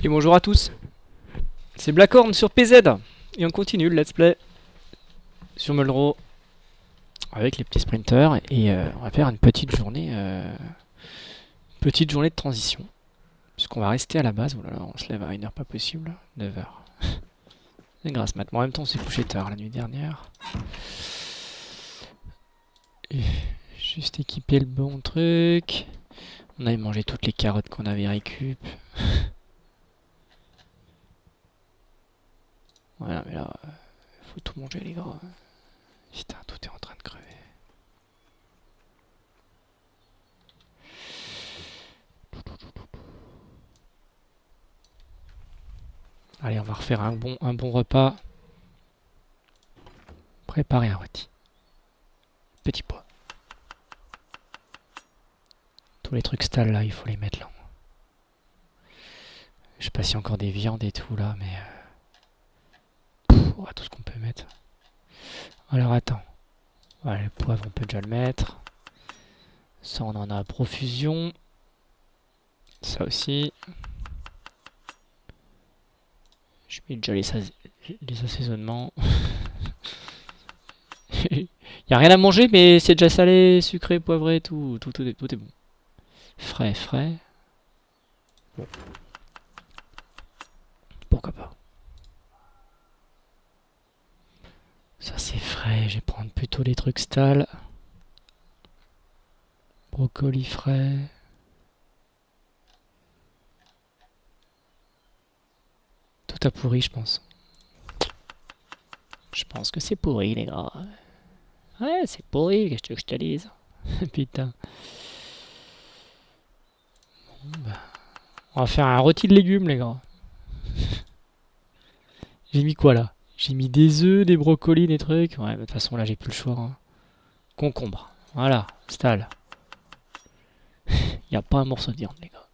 Et bonjour à tous, c'est Blackhorn sur PZ et on continue le let's play sur Muldraugh avec les petits sprinters et on va faire une petite journée de transition puisqu'on va rester à la base. Oh là là, on se lève à une heure pas possible, 9h. C'est grâce mat, mais en même temps on s'est couché tard la nuit dernière. Et juste équiper le bon truc. On avait mangé toutes les carottes qu'on avait récup. Voilà, mais là, faut tout manger les gars. Putain, tout est en train de crever. Allez, on va refaire un bon repas. Préparer un rôti. Petit pois. Tous les trucs stalles là, il faut les mettre là. Je sais pas s'il y a encore des viandes et tout là, mais... tout ce qu'on peut mettre. Alors attends. Voilà, le poivre on peut déjà le mettre. Ça on en a à profusion. Ça aussi. Je mets déjà les assaisonnements. Il n'y a rien à manger, mais c'est déjà salé, sucré, poivré, tout est bon. Frais. Bon. Pourquoi pas. Ça c'est frais, je vais prendre plutôt les trucs stalles. Brocoli frais. Tout a pourri, je pense. Je pense que c'est pourri, les gars. Ouais, c'est pourri, qu'est-ce que je te dise. Putain. Bon, bah. On va faire un rôti de légumes, les gars. J'ai mis quoi, là? J'ai mis des œufs, des brocolis, des trucs. Ouais, de toute façon, là, j'ai plus le choix. Hein. Concombre. Voilà, stall. Y a pas un morceau de viande, les gars.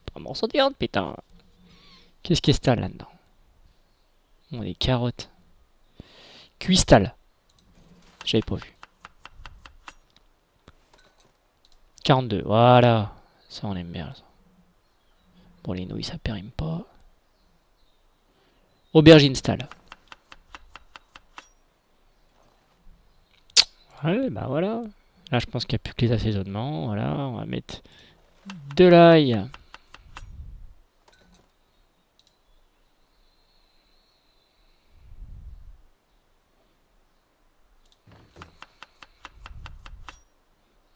Pas un morceau de viande, putain. Qu'est-ce qui est stall, là-dedans? Bon, des carottes. Cuistal. J'avais pas vu. 42, voilà. Ça, on aime bien, ça. Bon, les nouilles, ça périme pas. Aubergine stall. Ouais, bah voilà. Là, je pense qu'il n'y a plus que les assaisonnements. Voilà, on va mettre de l'ail. Un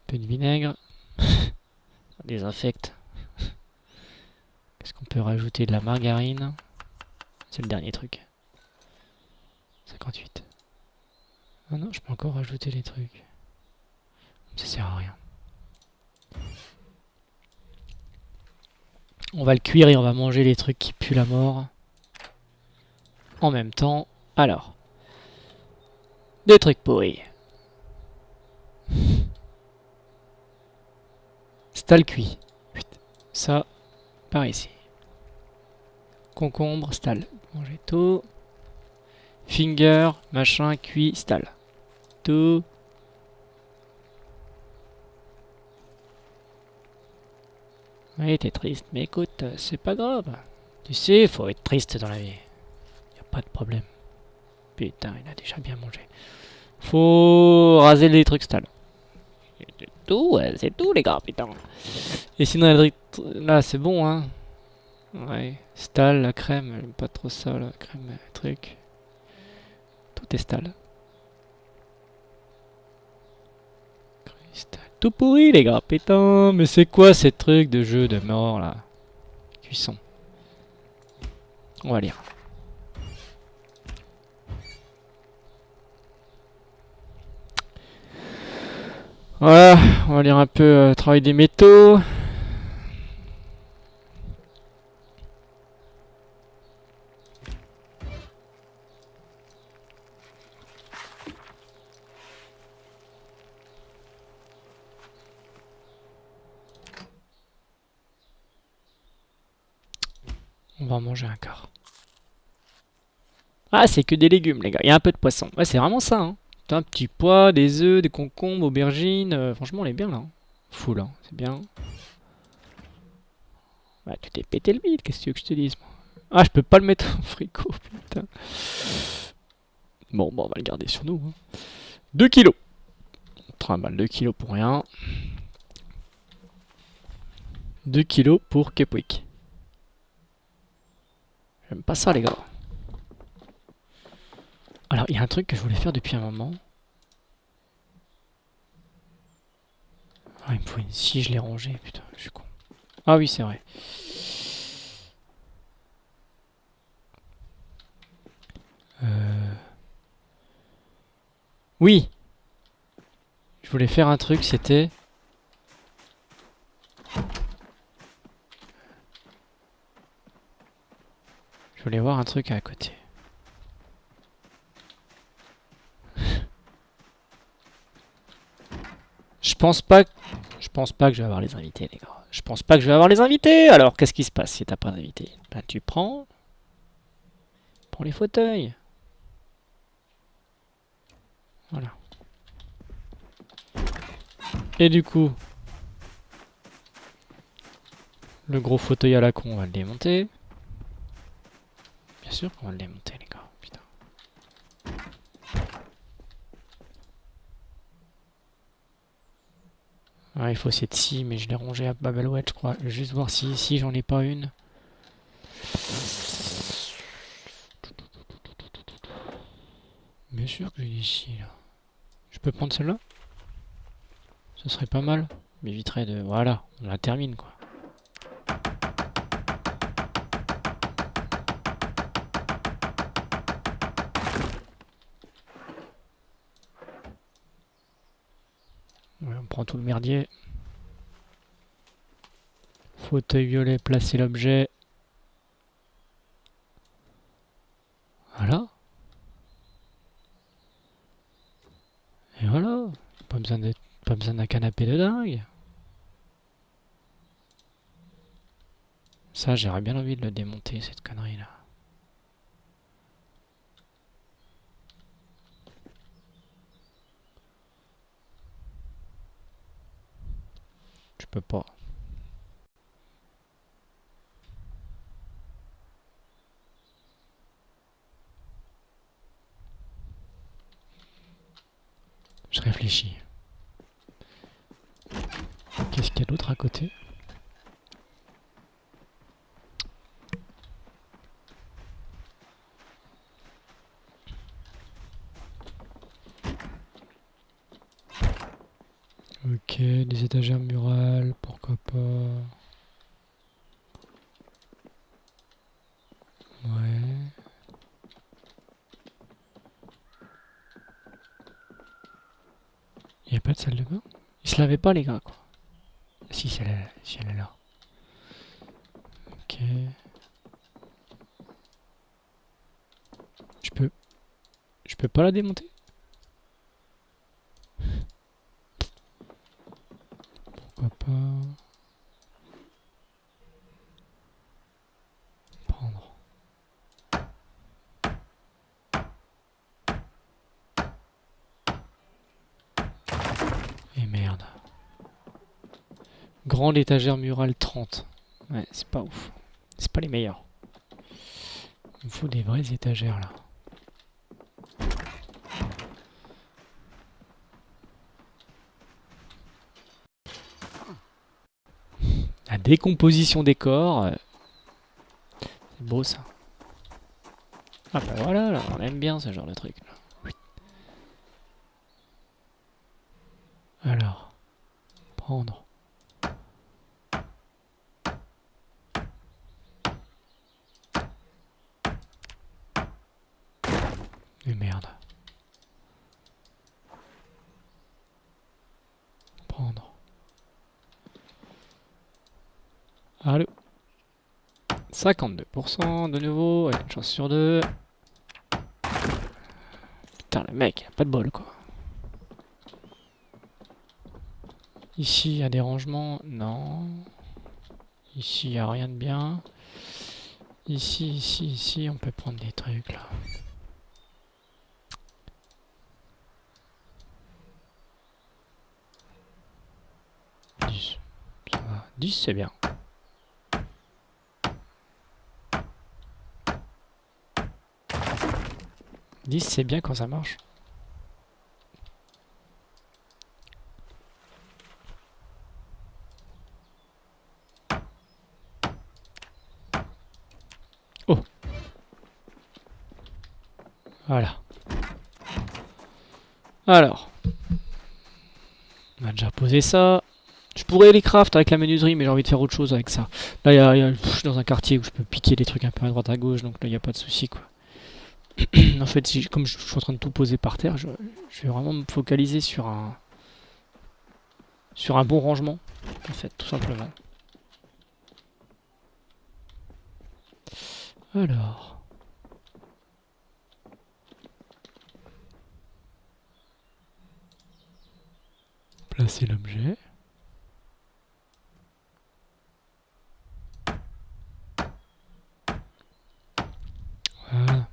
peu de vinaigre. Ça désinfecte. Qu'est-ce qu'on peut rajouter? De la margarine. C'est le dernier truc. 58. Ah non, je peux encore rajouter les trucs. Ça sert à rien. On va le cuire et on va manger les trucs qui puent la mort. En même temps. Alors. Des trucs pourris. Stall cuit. Ça, par ici. Concombre, stall. Manger tout. Finger, machin, cuit, stall. Tout. Oui, t'es triste, mais écoute, c'est pas grave. Tu sais, faut être triste dans la vie. Y a pas de problème. Putain, il a déjà bien mangé. Faut raser les trucs stall. C'est tout les gars, putain. Et sinon, là, c'est bon, hein. Ouais, stall, la crème, j'aime pas trop ça, la crème, truc. Tout est stall. Tout pourri les gars, putain, mais c'est quoi ces trucs de jeu de mort là? Cuisson. On va lire. Voilà, on va lire un peu travail des métaux. On va en manger un quart. Ah, c'est que des légumes, les gars. Il y a un peu de poisson. Ouais, c'est vraiment ça. Hein. Un petit pois, des œufs, des concombres, aubergines. Franchement, on est bien là. Full, hein. C'est bien. Bah, tu t'es pété le bide, qu'est-ce que tu veux que je te dise, moi. Ah, je peux pas le mettre en frigo, putain. Bon, on va le garder sur nous. Hein. 2 kilos. On trimballe 2 kilos pour rien. 2 kilos pour Kepwick. J'aime pas ça, les gars. Alors, il y a un truc que je voulais faire depuis un moment. Ah, il me faut une scie, je l'ai rangée, putain, je suis con. Ah oui, c'est vrai. Oui. Je voulais faire un truc, c'était... Je voulais voir un truc à côté. Je pense pas que je vais avoir les invités, les gars. Je pense pas que je vais avoir les invités. Alors, qu'est-ce qui se passe si t'as pas d'invités? Ben, tu prends les fauteuils. Voilà. Et du coup, le gros fauteuil à la con, on va le démonter. Bien sûr qu'on va le démonter, les gars. Putain. Ah, il faut cette scie, mais je l'ai rangée à Babelwed, je crois. Je vais juste voir si ici j'en ai pas une. Bien sûr que j'ai des scies là. Je peux prendre celle-là? Ce serait pas mal. M'éviterait de... Voilà, on la termine quoi. Ouais, on prend tout le merdier. Fauteuil violet, placer l'objet. Voilà. Et voilà. Pas besoin d'un canapé de dingue. Ça, j'aurais bien envie de le démonter, cette connerie-là. Je peux pas. Je réfléchis. Qu'est-ce qu'il y a d'autre à côté? Ok, des étagères murales, pourquoi pas. Ouais. Il n'y a pas de salle de bain? Ils se lavaient pas les gars quoi. Si, si elle est là. Ok. Je peux... Je peux pas la démonter? Pourquoi pas... Prendre. Et merde. Grande étagère murale 30. Ouais, c'est pas ouf. C'est pas les meilleurs. Il me faut des vraies étagères là. La décomposition des corps. C'est beau ça. Ah bah voilà, là, on aime bien ce genre de truc. Là. Alors, prendre. Et merde. Prendre. Allô. 52% de nouveau, allez, une chance sur deux. Putain, le mec, il a pas de bol quoi. Ici, il y a des rangements, non. Ici, il n'y a rien de bien. Ici, on peut prendre des trucs là. 10, ça va. 10, c'est bien. 10 c'est bien quand ça marche. Oh. Voilà. Alors. On a déjà posé ça. Je pourrais les craft avec la menuiserie, mais j'ai envie de faire autre chose avec ça. Là, je suis dans un quartier où je peux piquer des trucs un peu à droite à gauche, donc là, il n'y a pas de souci, quoi. En fait, si, comme je suis en train de tout poser par terre, je vais vraiment me focaliser sur un bon rangement, en fait, tout simplement. Alors. Placer l'objet. Voilà.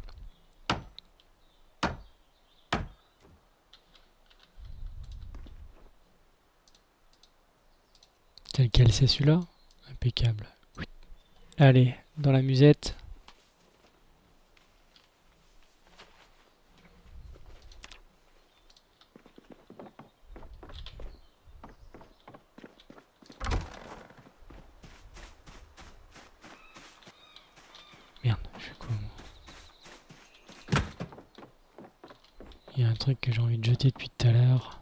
Tel quel c'est celui-là. Impeccable. Oui. Allez, dans la musette. Merde, je suis con. Il y a un truc que j'ai envie de jeter depuis tout à l'heure.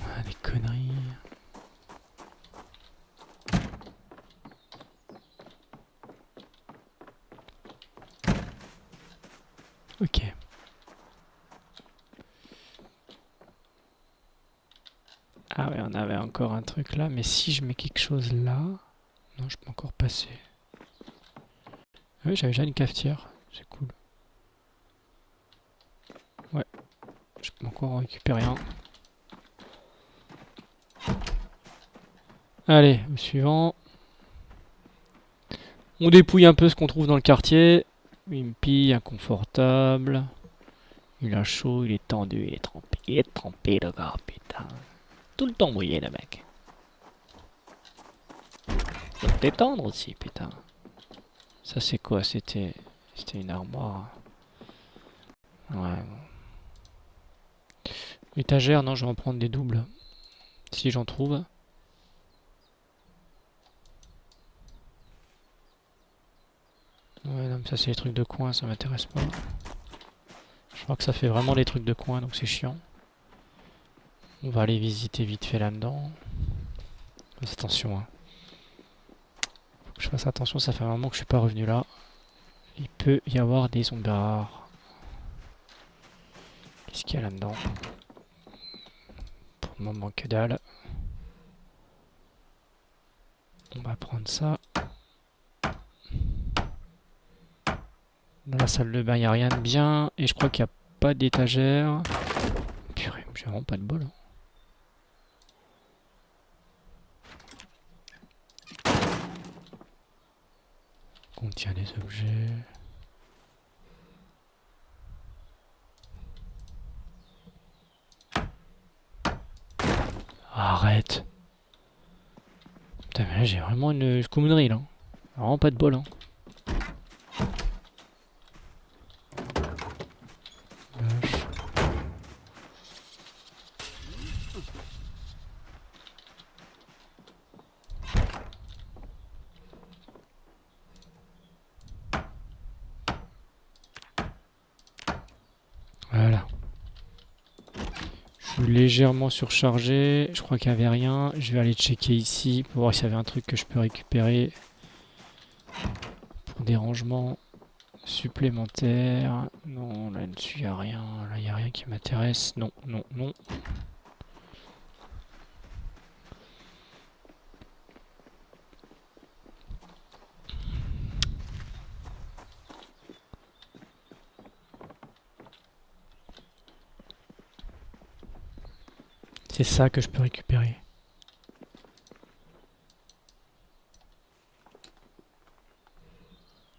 Ah, des conneries. Ok. Ah ouais, on avait encore un truc là, mais si je mets quelque chose là... Non, je peux encore passer. Ah oui, j'avais déjà une cafetière, c'est cool. Ouais, je peux encore en récupérer un. Allez, au suivant. On dépouille un peu ce qu'on trouve dans le quartier. Wimpy, inconfortable. Il a chaud, il est tendu, il est trempé. Il est trempé le gars, putain. Tout le temps mouillé le mec. Faut te détendre aussi, putain. Ça c'est quoi? C'était une armoire. Ouais. Étagère, non, je vais en prendre des doubles. Si j'en trouve. Ouais, non, mais ça c'est les trucs de coin, ça m'intéresse pas. Je crois que ça fait vraiment les trucs de coin, donc c'est chiant. On va aller visiter vite fait là-dedans. Attention, hein. Faut que je fasse attention, ça fait un moment que je suis pas revenu là. Il peut y avoir des zombies. Qu'est-ce qu'il y a là-dedans? Pour le moment, que dalle. On va prendre ça. Dans la salle de bain, il n'y a rien de bien. Et je crois qu'il n'y a pas d'étagère. Purée, j'ai vraiment pas de bol. Hein. Contient des objets. Arrête. Putain, mais là j'ai vraiment une commonerie là. Vraiment pas de bol. Hein. Vache. Voilà. Je suis légèrement surchargé. Je crois qu'il n'y avait rien. Je vais aller checker ici pour voir s'il y avait un truc que je peux récupérer. Pour des rangements supplémentaires. Non, là-dessus, il n'y a rien. Là, il n'y a rien qui m'intéresse. Non, non, non. C'est ça que je peux récupérer.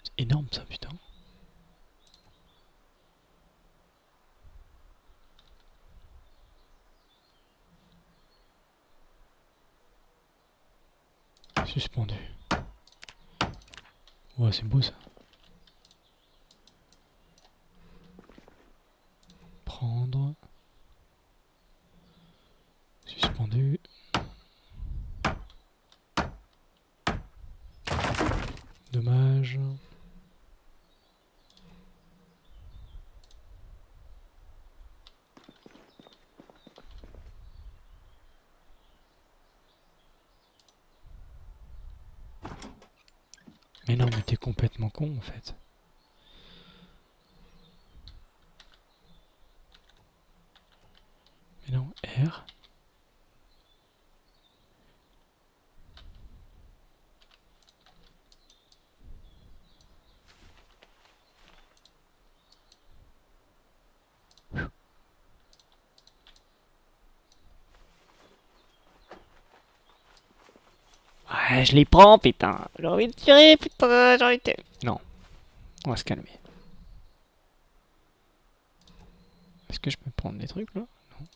C'est énorme ça, putain. Suspendu. Ouais, c'est beau ça. Prendre. Suspendu. Dommage. Mais non, mais t'es complètement con en fait. Mais non, R. Ouais, je les prends, putain. J'ai envie de tirer, putain, j'ai envie de tirer. Non, on va se calmer. Est-ce que je peux prendre des trucs là? Non.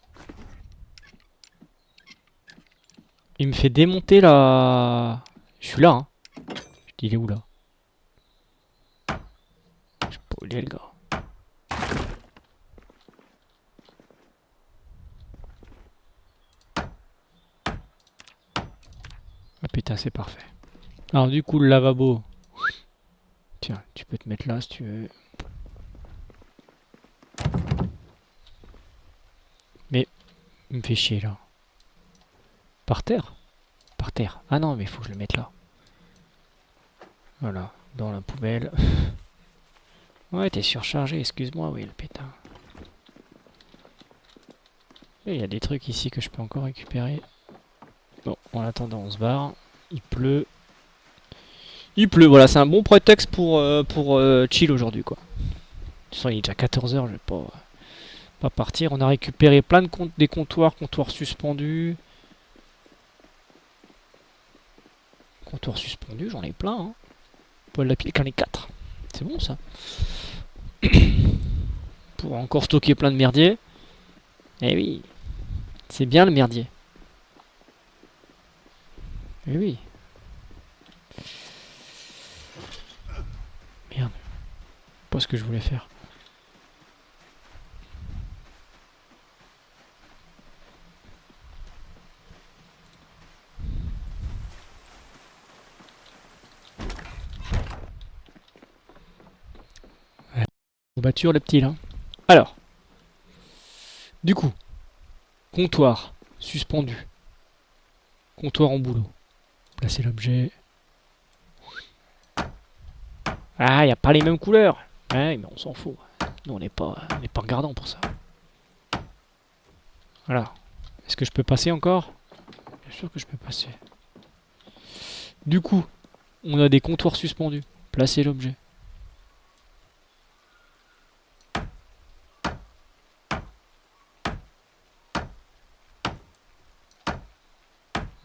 Il me fait démonter la... Je suis là, hein. Je dis, il est où là? Je sais pas où il est le gars. Ah putain, c'est parfait. Alors du coup, le lavabo. Tiens, tu peux te mettre là si tu veux. Mais, il me fait chier là. Par terre? Par terre. Ah non, mais il faut que je le mette là. Voilà, dans la poubelle. Ouais, t'es surchargé, excuse-moi, oui, le pétain. Il y a des trucs ici que je peux encore récupérer. Bon, en attendant, on se barre. Il pleut. Il pleut, voilà, c'est un bon prétexte pour chill aujourd'hui, quoi. De toute façon, il est déjà 14 h, je vais pas partir. On a récupéré plein de des comptoirs suspendus. Comptoirs suspendus, j'en ai plein, hein. Paul la pile, j'en ai 4. C'est bon, ça. Pour encore stocker plein de merdier. Eh oui, c'est bien le merdier. Eh oui. Merde. Pas ce que je voulais faire. Ouais. Courbature, le petit, là. Alors. Du coup. Comptoir. Suspendu. Comptoir en boulot. Placer l'objet. Ah, y a pas les mêmes couleurs. Ouais, mais on s'en fout. Nous, on n'est pas regardant pour ça. Voilà. Est-ce que je peux passer encore? Bien sûr que je peux passer. Du coup, on a des comptoirs suspendus. Placer l'objet.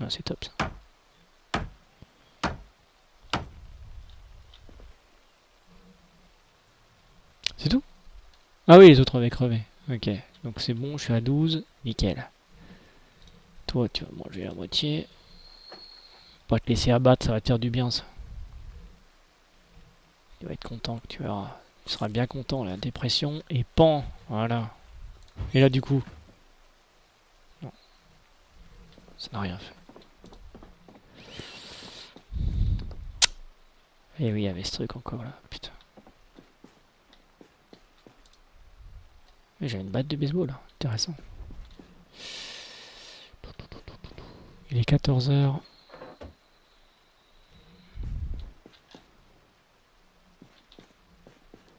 Ah, c'est top ça. C'est tout? Ah oui, les autres avaient crevé. Ok, donc c'est bon, je suis à 12. Nickel. Toi, tu vas manger la moitié. Pas te laisser abattre, ça va te faire du bien ça. Tu vas être content, tu verras. Tu seras bien content, la dépression et pan. Voilà. Et là, du coup. Non. Ça n'a rien fait. Et oui, il y avait ce truc encore là. Putain. Mais j'ai une batte de baseball. Intéressant. Il est 14 h.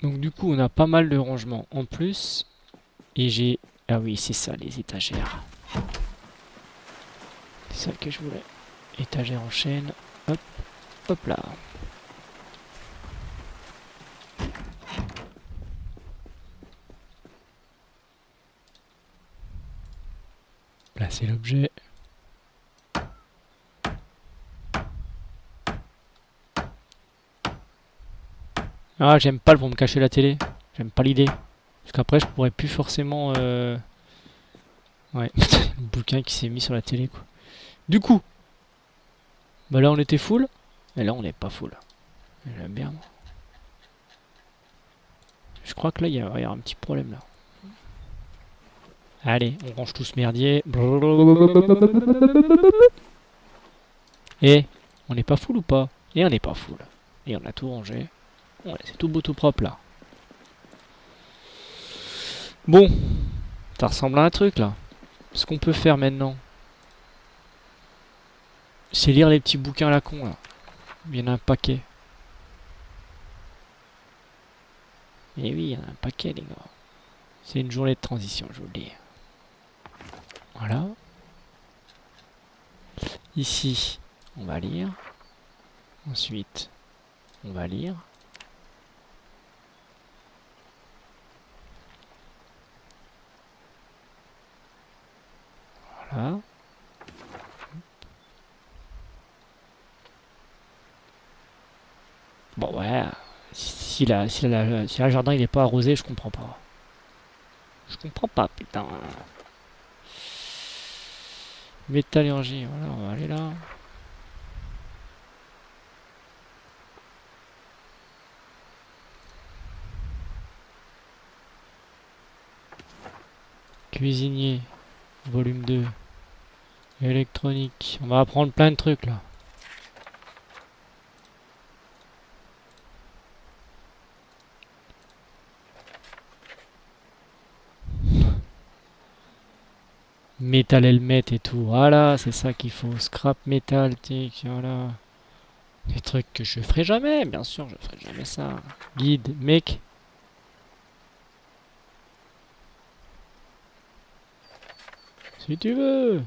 Donc du coup, on a pas mal de rangements en plus. Et j'ai... Ah oui, c'est ça, les étagères. C'est ça que je voulais. Étagère en chaîne. Hop, hop là. Placer l'objet. Ah, j'aime pas le pour me cacher la télé. J'aime pas l'idée. Parce qu'après, je pourrais plus forcément... Ouais, le bouquin qui s'est mis sur la télé, quoi. Du coup, bah là, on était full. Et là, on n'est pas full. J'aime bien, moi. Je crois que là, il y a un petit problème, là. Allez, on range tout ce merdier. Et on n'est pas full ou pas? Et on n'est pas full. Et on a tout rangé. Ouais, c'est tout beau, tout propre, là. Bon, ça ressemble à un truc, là. Ce qu'on peut faire maintenant, c'est lire les petits bouquins à la con, là. Il y en a un paquet. Et oui, il y en a un paquet, les gars. C'est une journée de transition, je vous le dis. Voilà. Ici, on va lire. Ensuite, on va lire. Voilà. Bon, ouais. Si le jardin il est pas arrosé, je comprends pas. Je comprends pas, putain. Métallurgie, voilà, on va aller là. Cuisinier, volume 2. Électronique. On va apprendre plein de trucs là. Métal helmet et tout. Voilà, c'est ça qu'il faut. Scrap métal, tic, voilà. Des trucs que je ferai jamais, bien sûr, je ferai jamais ça. Guide, mec. Si tu veux.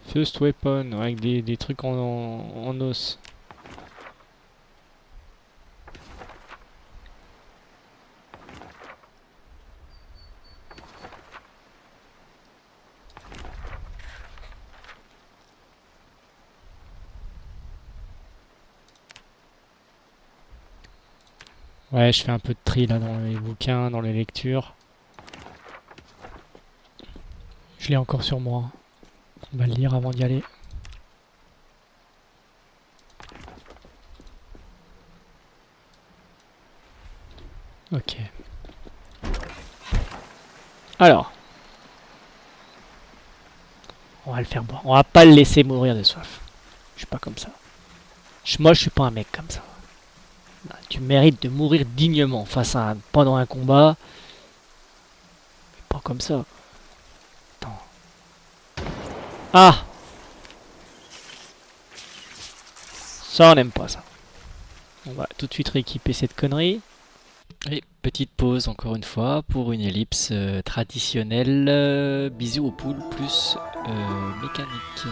First weapon, avec des trucs en os. Ouais, je fais un peu de tri là dans les bouquins, dans les lectures. Je l'ai encore sur moi. On va le lire avant d'y aller. Ok. Alors. On va le faire boire. On va pas le laisser mourir de soif. Je suis pas comme ça. Moi, je suis pas un mec comme ça. Non, tu mérites de mourir dignement pendant un combat. Mais pas comme ça. Attends. Ah! Ça, on n'aime pas ça. On va tout de suite rééquiper cette connerie. Et petite pause encore une fois pour une ellipse traditionnelle. Bisous aux poules plus mécanique.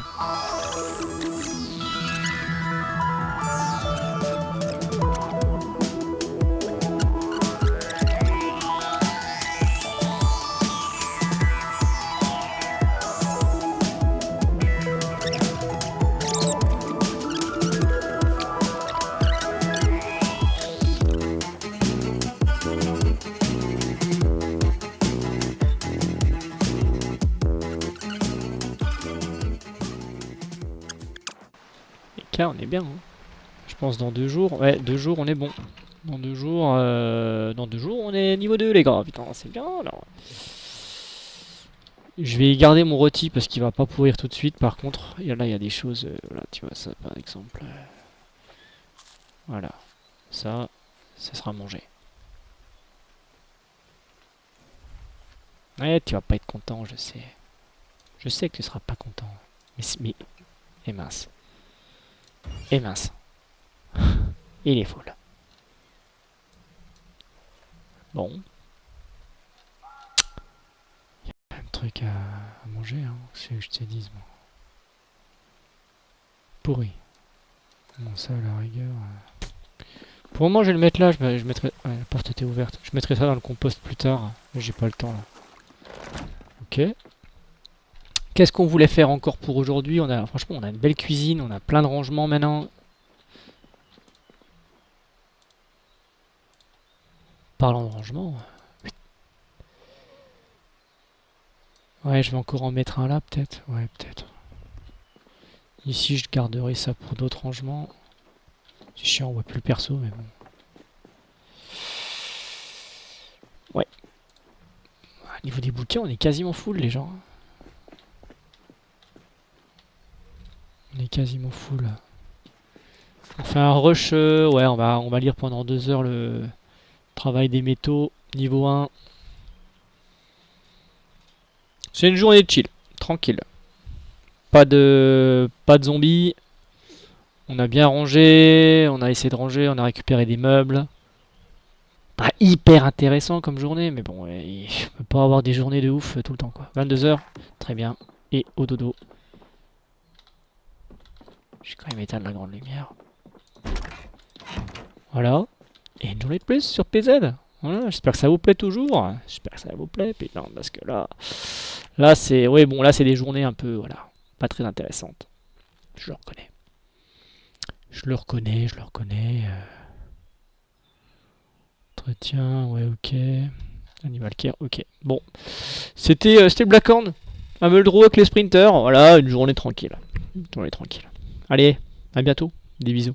Là, on est bien. Hein. Je pense dans 2 jours. Ouais, 2 jours, on est bon. Dans 2 jours, on est niveau 2, les gars. Putain, c'est bien. Alors. Je vais garder mon rôti parce qu'il va pas pourrir tout de suite. Par contre, là, il y a des choses. Là, tu vois, ça, par exemple. Voilà. Ça sera mangé. Ouais, tu vas pas être content, je sais. Je sais que tu seras pas content. Mais et mince. Et mince. Il est fou là. Bon. Il y a plein de trucs à manger, hein. C'est ce que je te dis. Bon. Pourri. Bon, ça, à la rigueur. Pour le moment, je vais le mettre là. Je mettrai. Ouais, la porte était ouverte. Je mettrai ça dans le compost plus tard. J'ai pas le temps là. Ok. Qu'est-ce qu'on voulait faire encore pour aujourd'hui? Franchement, on a une belle cuisine. On a plein de rangements maintenant. Parlant de rangement. Ouais, je vais encore en mettre un là, peut-être. Ouais, peut-être. Ici, je garderai ça pour d'autres rangements. C'est chiant, on voit plus le perso, mais bon. Ouais. Au niveau des bouquets, on est quasiment full, les gens. On est quasiment full. On fait un rush. Ouais, on va lire pendant 2 heures le travail des métaux. Niveau 1. C'est une journée de chill. Tranquille. Pas de zombies. On a bien rangé. On a essayé de ranger. On a récupéré des meubles. Pas hyper intéressant comme journée, mais bon, je peux pas avoir des journées de ouf tout le temps, quoi. 22 heures, très bien. Et au dodo. Je vais quand même éteindre la grande lumière. Voilà. Et une journée de plus sur PZ. Voilà, j'espère que ça vous plaît toujours. J'espère que ça vous plaît. Putain, parce que là c'est, ouais, bon, là c'est des journées un peu, voilà, pas très intéressantes. Je le reconnais. Je le reconnais, je le reconnais. Entretien, ouais, ok. Animal care, ok. Bon, c'était Blackhorn. Un Muldrow avec les sprinters. Voilà, une journée tranquille. Une journée tranquille. Allez, à bientôt. Des bisous.